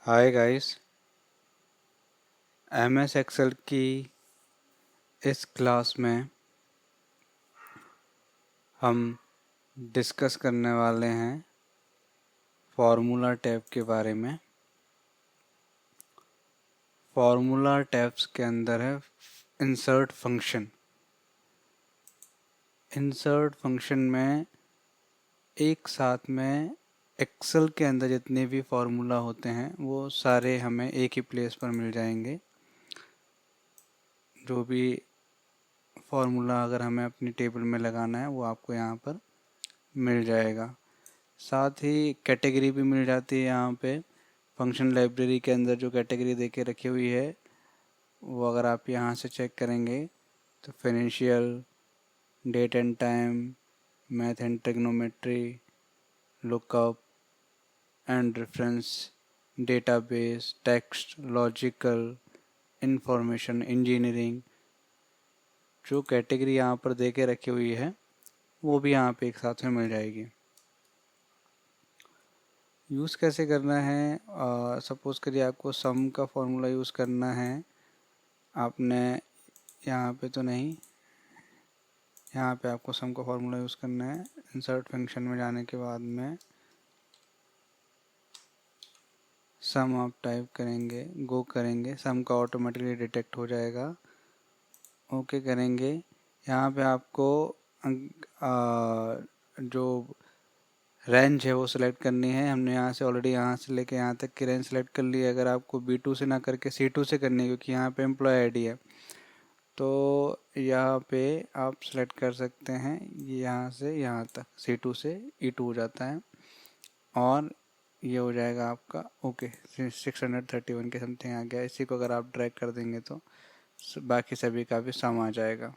Hi guys. MS Excel की इस class में हम डिस्कस करने वाले हैं फार्मूला टैब के बारे में। फार्मूला टैब्स के अंदर है इंसर्ट फंक्शन। इंसर्ट फंक्शन में एक साथ में एक्सेल के अंदर जितने भी फार्मूला होते हैं वो सारे हमें एक ही प्लेस पर मिल जाएंगे। जो भी फार्मूला अगर हमें अपनी टेबल में लगाना है वो आपको यहाँ पर मिल जाएगा। साथ ही कैटेगरी भी मिल जाती है यहाँ पे। फंक्शन लाइब्रेरी के अंदर जो कैटेगरी दे के रखी हुई है वो अगर आप यहाँ से चेक करेंगे तो financial, date and time, math and trigonometry, lookup and reference, database, text, logical, information, engineering, जो कैटेगरी यहाँ पर दे के रखी हुई है वो भी यहाँ पे एक साथ में मिल जाएगी। यूज़ कैसे करना है? सपोज़ करिए आपको सम का फॉर्मूला यूज़ करना है। आपने यहाँ पे तो नहीं, यहाँ पे आपको सम का फॉर्मूला यूज़ करना है। इंसर्ट फंक्शन में जाने के बाद में सम आप टाइप करेंगे, गो करेंगे, सम का ऑटोमेटिकली डिटेक्ट हो जाएगा। ओके करेंगे। यहाँ पे आपको जो रेंज है वो सिलेक्ट करनी है। हमने यहाँ से ऑलरेडी यहाँ से लेके यहाँ तक की रेंज सेलेक्ट कर ली है। अगर आपको B2 से ना करके C2 से करनी है क्योंकि यहाँ पे एम्प्लॉय आईडी है तो यहाँ पे आप सेलेक्ट कर सकते हैं यहाँ से यहाँ तक, C2 से E2 हो जाता है और ये हो जाएगा आपका ओके 631 के समथिंग आ गया। इसी को अगर आप ड्रैग कर देंगे तो बाकी सभी का भी सम आ जाएगा।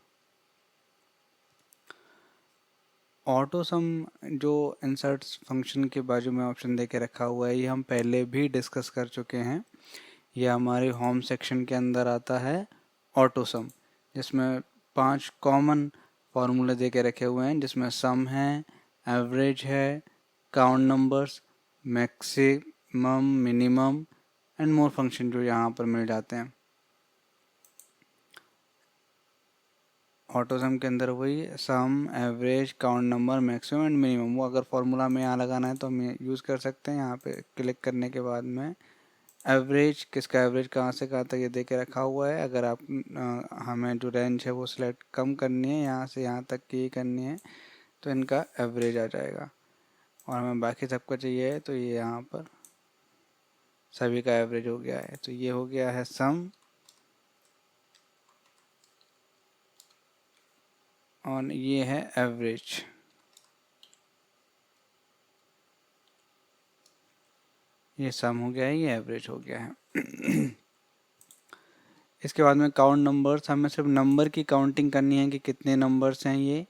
ऑटो सम जो इंसर्ट फंक्शन के बाजू में ऑप्शन दे के रखा हुआ है ये हम पहले भी डिस्कस कर चुके हैं। ये हमारे होम सेक्शन के अंदर आता है ऑटो सम, जिसमें 5 कॉमन फार्मूले दे के रखे हुए हैं जिसमें सम है, एवरेज है, count numbers, maximum, minimum and more function जो यहाँ पर मिल जाते हैं। ऑटो सम के अंदर वही sum, average, count number, maximum and minimum, वो अगर फॉर्मूला में यहाँ लगाना है तो हम यूज़ कर सकते हैं। यहाँ पे क्लिक करने के बाद में एवरेज, किसका एवरेज कहाँ से कहाँ तक ये दे के रखा हुआ है। अगर आप हमें जो रेंज है वो सिलेक्ट कम करनी है, यहाँ से यहाँ तक की करनी है तो इनका एवरेज आ जाएगा। और हमें बाकी सबका चाहिए तो ये यहाँ पर सभी का एवरेज हो गया है। तो ये हो गया है सम और ये है एवरेज। ये सम हो गया है, ये एवरेज हो गया है। इसके बाद में काउंट नंबर्स, हमें सिर्फ नंबर की काउंटिंग करनी है कि कितने नंबर्स हैं ये।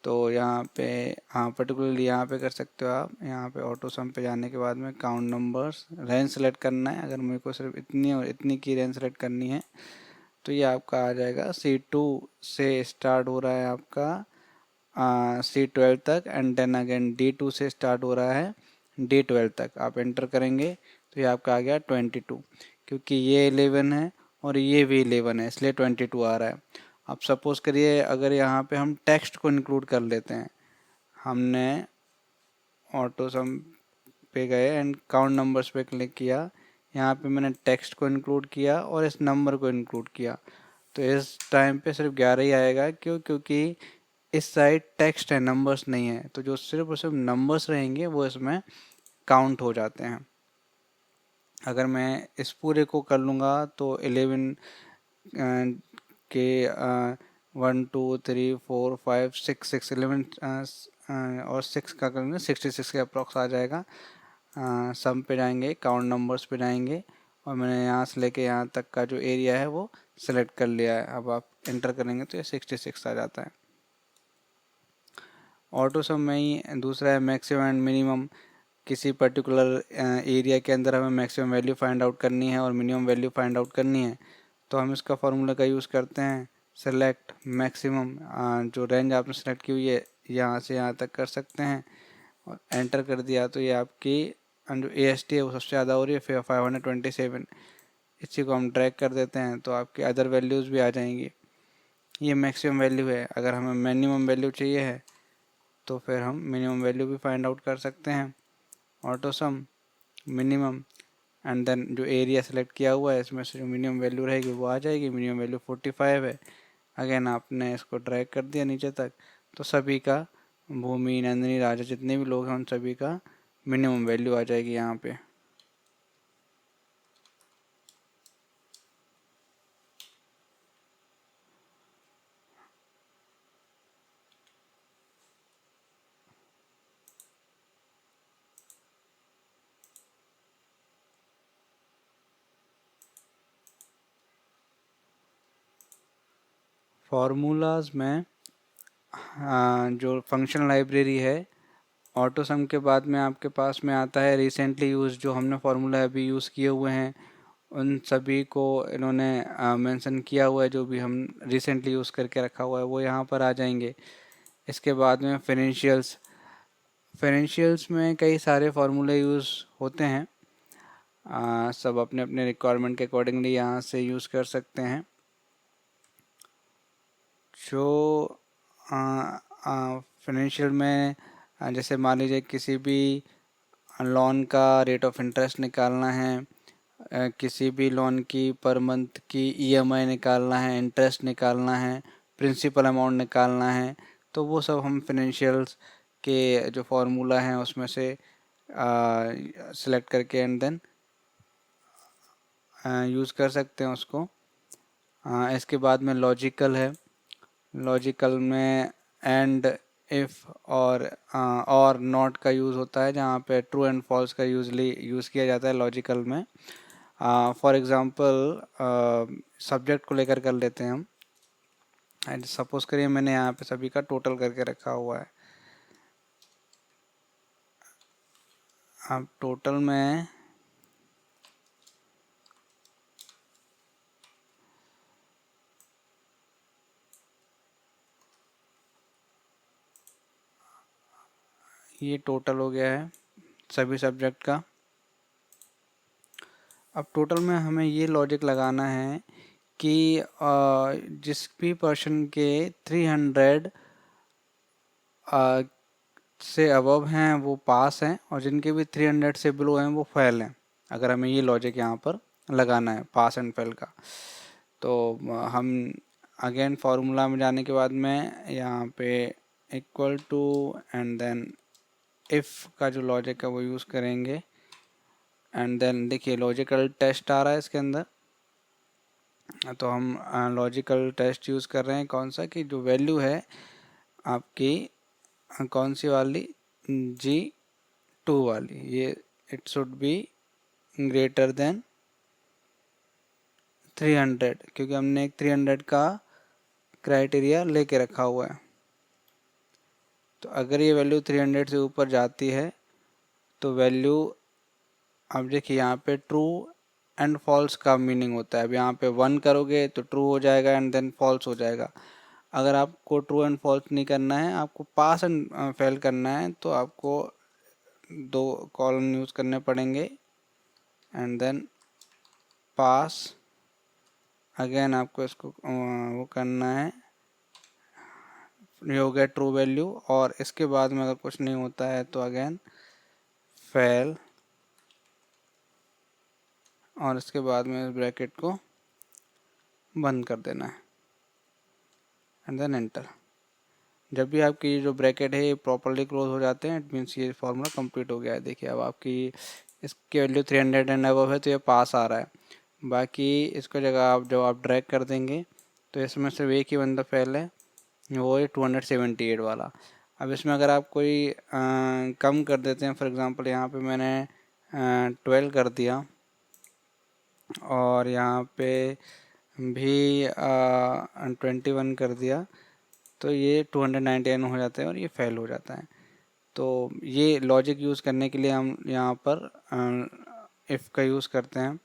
तो यहाँ पे हाँ पर्टिकुलरली यहाँ पे कर सकते हो आप। यहाँ पे ऑटो सम पे जाने के बाद में काउंट नंबर्स, रेंज सेलेक्ट करना है। अगर मेरे को सिर्फ इतनी और इतनी की रेंज सेलेक्ट करनी है तो ये आपका आ जाएगा। C2 से स्टार्ट हो रहा है आपका C12 तक एंड देन अगेन D2 से स्टार्ट हो रहा है D12 तक। आप एंटर करेंगे तो ये आपका आ गया 22, क्योंकि ये 11 है और ये भी 11 है इसलिए 22 आ रहा है। अब सपोज़ करिए अगर यहाँ पे हम टेक्स्ट को इंक्लूड कर लेते हैं। हमने ऑटो सम पे गए एंड काउंट नंबर्स पे क्लिक किया, यहाँ पे मैंने टेक्स्ट को इंक्लूड किया और इस नंबर को इंक्लूड किया तो इस टाइम पे सिर्फ 11 ही आएगा। क्योंकि इस साइड टेक्स्ट है, नंबर्स नहीं है, तो जो सिर्फ और सिर्फ नंबर्स रहेंगे वो इसमें काउंट हो जाते हैं। अगर मैं इस पूरे को कर लूँगा तो 11 के 1 2 3 4 5 6 11 और 6 का करेंगे 66 के अप्रॉक्स आ जाएगा। सम पे जाएंगे, काउंट नंबर्स पे जाएंगे और मैंने यहाँ से लेके यहाँ तक का जो एरिया है वो सिलेक्ट कर लिया है। अब आप एंटर करेंगे तो ये 66 आ जाता है। ऑटो सम में ही दूसरा है मैक्सिमम एंड मिनिमम। किसी पर्टिकुलर एरिया के अंदर हमें मैक्सिमम वैल्यू फाइंड आउट करनी है और मिनिमम वैल्यू फाइंड आउट करनी है तो हम इसका फार्मूला का यूज़ करते हैं सेलेक्ट मैक्सिमम। जो रेंज आपने सेलेक्ट की हुई है यहाँ से यहाँ तक कर सकते हैं और एंटर कर दिया तो ये आपकी जो AST है वो सबसे ज़्यादा हो रही है, फिर 527, इसी को हम ड्रैग कर देते हैं तो आपकी अदर वैल्यूज़ भी आ जाएंगी। ये मैक्सिमम वैल्यू है। अगर हमें मिनिमम वैल्यू चाहिए है तो फिर हम मिनिमम वैल्यू भी फाइंड आउट कर सकते हैं। Auto sum minimum and then जो एरिया सेलेक्ट किया हुआ है इसमें से जो मिनिमम वैल्यू रहेगी वो आ जाएगी। मिनिमम वैल्यू 45 है। अगेन आपने इसको ड्रैग कर दिया नीचे तक, तो सभी का, भूमि, नंदिनी, राजा, जितने भी लोग हैं उन सभी का मिनिमम वैल्यू आ जाएगी यहाँ पे। फार्मूलाज में जो फंक्शन लाइब्रेरी है, ऑटो सम के बाद में आपके पास में आता है रिसेंटली यूज, जो हमने फार्मूला अभी यूज़ किए हुए हैं उन सभी को इन्होंने मेंशन किया हुआ है। जो भी हम रिसेंटली यूज़ करके रखा हुआ है वो यहाँ पर आ जाएंगे। इसके बाद में फाइनेंशियल्स, फाइनेंशियल्स में कई सारे फार्मूले यूज़ होते हैं। सब अपने अपने रिक्वायरमेंट के अकॉर्डिंगली यहाँ से यूज़ कर सकते हैं। जो फाइनेंशियल में जैसे मान लीजिए किसी भी लोन का रेट ऑफ इंटरेस्ट निकालना है, किसी भी लोन की पर मंथ की EMI निकालना है, इंटरेस्ट निकालना है, प्रिंसिपल अमाउंट निकालना है, तो वो सब हम फाइनेंशियल्स के जो फार्मूला हैं उसमें से सिलेक्ट करके एंड देन यूज़ कर सकते हैं उसको। इसके बाद में लॉजिकल है। लॉजिकल में एंड, इफ़ और नॉट का यूज़ होता है, जहाँ पे ट्रू एंड फॉल्स का यूज़ किया जाता है लॉजिकल में। फॉर एग्ज़ाम्पल सब्जेक्ट को लेकर कर लेते हैं हम। एंड सपोज करिए मैंने यहाँ पे सभी का टोटल करके रखा हुआ है। अब टोटल में ये टोटल हो गया है सभी सब्जेक्ट का। अब टोटल में हमें ये लॉजिक लगाना है कि जिस भी पर्सन के 300 से अबव हैं वो पास हैं, और जिनके भी 300 से बिलो हैं वो फेल हैं। अगर हमें ये लॉजिक यहाँ पर लगाना है पास एंड फेल का, तो हम अगेन फार्मूला में जाने के बाद में यहाँ पे equal to and then if का जो लॉजिक है वो यूज़ करेंगे। एंड देन देखिए लॉजिकल टेस्ट आ रहा है इसके अंदर, तो हम लॉजिकल टेस्ट यूज़ कर रहे हैं। कौन सा, कि जो वैल्यू है आपकी कौन सी वाली, G2 वाली, ये it should be greater than 300, क्योंकि हमने एक 300 का क्राइटेरिया लेके रखा हुआ है। तो अगर ये वैल्यू 300 से ऊपर जाती है तो वैल्यू, अब देखिए यहाँ पे ट्रू एंड फॉल्स का मीनिंग होता है। अब यहाँ पे 1 करोगे तो ट्रू हो जाएगा एंड देन फॉल्स हो जाएगा। अगर आपको ट्रू एंड फॉल्स नहीं करना है, आपको पास एंड फेल करना है, तो आपको 2 कॉलम यूज़ करने पड़ेंगे एंड देन पास। अगेन आपको इसको वो करना है, ये हो गया ट्रू वैल्यू, और इसके बाद में अगर कुछ नहीं होता है तो अगेन फेल, और इसके बाद में इस ब्रैकेट को बंद कर देना है एंड देन एंटर। जब भी आपकी जो ब्रैकेट है ये प्रॉपरली क्लोज हो जाते हैं, इट मीन्स ये फार्मूला कंप्लीट हो गया है। देखिए अब आपकी इसकी वैल्यू 300 एंड अबव है तो ये पास आ रहा है। बाकी इसको जगह आप जब आप ड्रैग कर देंगे तो इसमें सिर्फ एक ही बंदा फेल है, वो है 278 वाला। अब इसमें अगर आप कोई कम कर देते हैं, फॉर एग्ज़ाम्पल यहाँ पे मैंने 12 कर दिया और यहाँ पे भी 21 कर दिया, तो ये 299 हो जाता है और ये फेल हो जाता है। तो ये लॉजिक यूज़ करने के लिए हम यहाँ पर इफ़ का यूज़ करते हैं।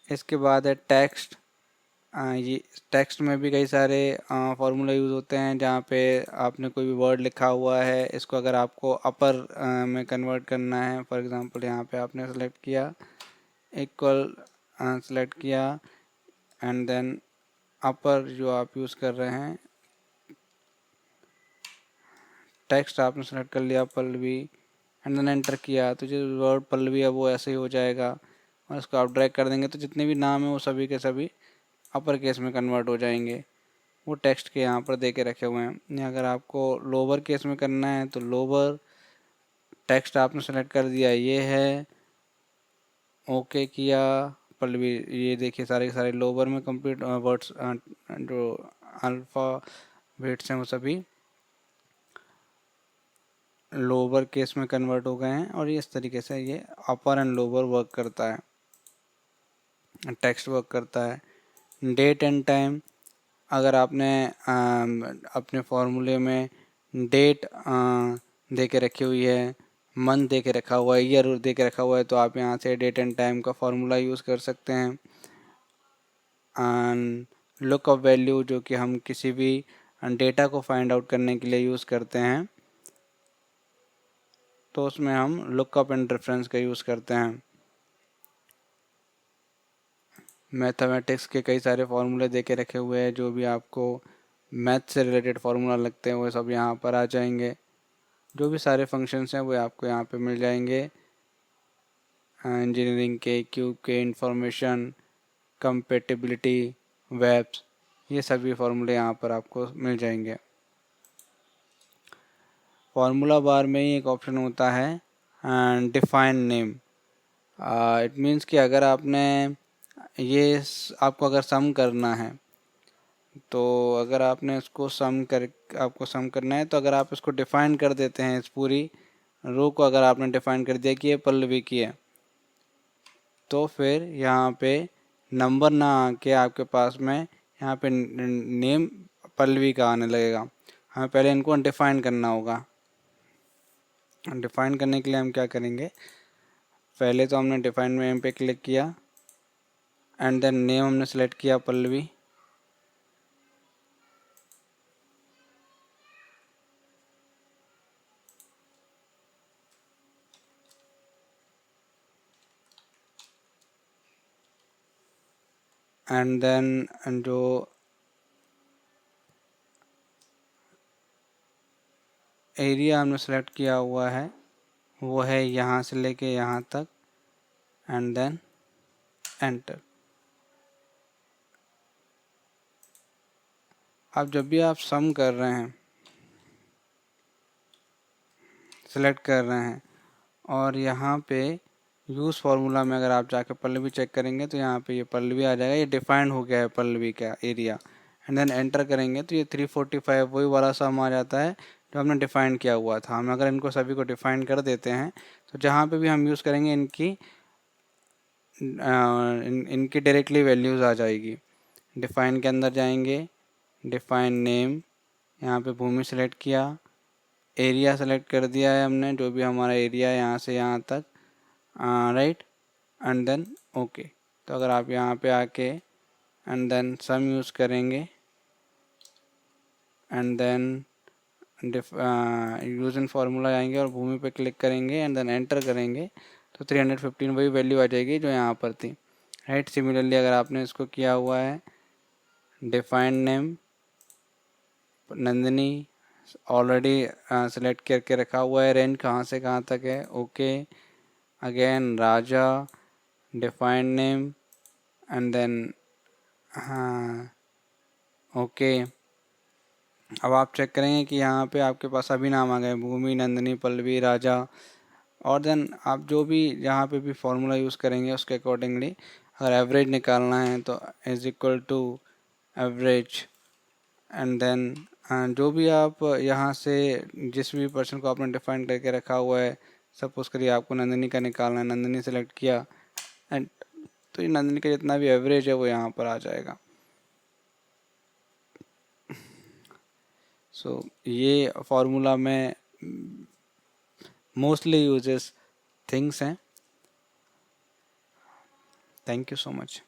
इसके बाद है टेक्स्ट। ये टेक्स्ट में भी कई सारे फार्मूला यूज़ होते हैं, जहाँ पे आपने कोई भी वर्ड लिखा हुआ है, इसको अगर आपको अपर में कन्वर्ट करना है, फॉर एग्जांपल यहाँ पे आपने सेलेक्ट किया इक्वल, सेलेक्ट किया एंड देन अपर जो आप यूज़ कर रहे हैं, टेक्स्ट आपने सेलेक्ट कर लिया पल्लवी एंड देन एंटर किया, तो जो वर्ड पल्लवी है वो ऐसे ही हो जाएगा। और इसको आप ड्रैग कर देंगे तो जितने भी नाम है वो सभी के सभी अपर केस में कन्वर्ट हो जाएंगे। वो टेक्स्ट के यहाँ पर दे के रखे हुए हैं। अगर आपको लोअर केस में करना है तो लोअर, टेक्स्ट आपने सेलेक्ट कर दिया ये है, ओके किया, पल्लवी, ये देखिए सारे के सारे लोअर में कंप्लीट वर्ड्स जो अल्फ़ाबेट्स हैं वो सभी लोअर केस में कन्वर्ट हो गए हैं। और इस तरीके से ये अपर एंड लोअर वर्क करता है, टेक्स्ट वर्क करता है। डेट एंड टाइम, अगर आपने अपने फॉर्मूले में डेट दे के रखी हुई है, मंथ दे के रखा हुआ है, ईयर दे के रखा हुआ है, तो आप यहाँ से डेट एंड टाइम का फॉर्मूला यूज़ कर सकते हैं। लुकअप वैल्यू, जो कि हम किसी भी डेटा को फाइंड आउट करने के लिए यूज़ करते हैं, तो उसमें हम लुकअप एंड रेफरेंस का यूज़ करते हैं। मैथमेटिक्स के कई सारे फार्मूले दे के रखे हुए हैं, जो भी आपको मैथ से रिलेटेड फार्मूला लगते हैं वो सब यहाँ पर आ जाएंगे। जो भी सारे फंक्शंस हैं वो आपको यहाँ पे मिल जाएंगे। इंजीनियरिंग के, क्यूब के, इंफॉर्मेशन, कंपेटिबिलिटी, वेब्स, ये सभी फार्मूले यहाँ पर आपको मिल जाएंगे। फार्मूला बार में ही एक ऑप्शन होता है डिफाइन नेम। इट मीन्स कि अगर आपने ये आपको अगर सम करना है, तो अगर आपने इसको आपको सम करना है, तो अगर आप इसको डिफ़ाइन कर देते हैं, इस पूरी रो को अगर आपने डिफ़ाइन कर दिया कि ये पल्लवी की है, तो फिर यहाँ पे नंबर ना आके आपके पास में यहाँ पे नेम पल्लवी का आने लगेगा। हमें पहले इनको डिफ़ाइन करना होगा। डिफ़ाइन करने के लिए हम क्या करेंगे, पहले तो हमने डिफ़ाइन नेम पे क्लिक किया एंड देन नेम हमने सेलेक्ट किया पल्लवी, एंड देन जो एरिया हमने सेलेक्ट किया हुआ है वो है यहाँ से लेके यहाँ तक एंड देन एंटर। अब जब भी आप सम कर रहे हैं, सेलेक्ट कर रहे हैं, और यहाँ पे यूज़ फार्मूला में अगर आप जाके पल्लवी चेक करेंगे तो यहाँ पे ये पल्लवी आ जाएगा, ये डिफाइंड हो गया है पल्लवी का एरिया। एंड देन एंटर करेंगे तो ये 345 वही वाला सम आ जाता है जो हमने डिफ़ाइन किया हुआ था। हम अगर इनको सभी को डिफ़ाइन कर देते हैं तो जहाँ पे भी हम यूज़ करेंगे इनकी डायरेक्टली वैल्यूज़ आ जाएगी। डिफ़ाइन के अंदर जाएंगे, डिफ़ाइन नेम, यहाँ पे भूमि सेलेक्ट किया, एरिया सेलेक्ट कर दिया है हमने, जो भी हमारा एरिया है यहाँ से यहाँ तक, राइट, एंड देन ओके। तो अगर आप यहाँ पे आके एंड देन सम यूज़ करेंगे एंड देन यूज़ इन फार्मूला आएंगे और भूमि पे क्लिक करेंगे एंड देन एंटर करेंगे तो 315 वही वैल्यू आ जाएगी जो यहाँ पर थी, राइट। सिमिलरली अगर आपने इसको किया हुआ है define name Nandini, already select करके रखा हुआ है, रेंज कहाँ से कहाँ तक है, ओके, अगेन राजा, डिफाइन नेम एंड देन हाँ ओके। अब आप चेक करेंगे कि यहाँ पे आपके पास सभी नाम आ गए, भूमि, नंदिनी, पल्लवी, राजा। और देन आप जो भी यहाँ पे भी फॉर्मूला यूज़ करेंगे उसके अकॉर्डिंगली अगर एवरेज निकालना है तो is equal to average and then जो भी आप यहाँ से जिस भी पर्सन को आपने डिफाइन करके रखा हुआ है, सपोज करिए आपको नंदिनी का निकालना है, नंदिनी सेलेक्ट किया एंड तो ये नंदिनी का जितना भी एवरेज है वो यहाँ पर आ जाएगा। सो ये फार्मूला में मोस्टली यूजेस थिंग्स हैं। Thank you so much.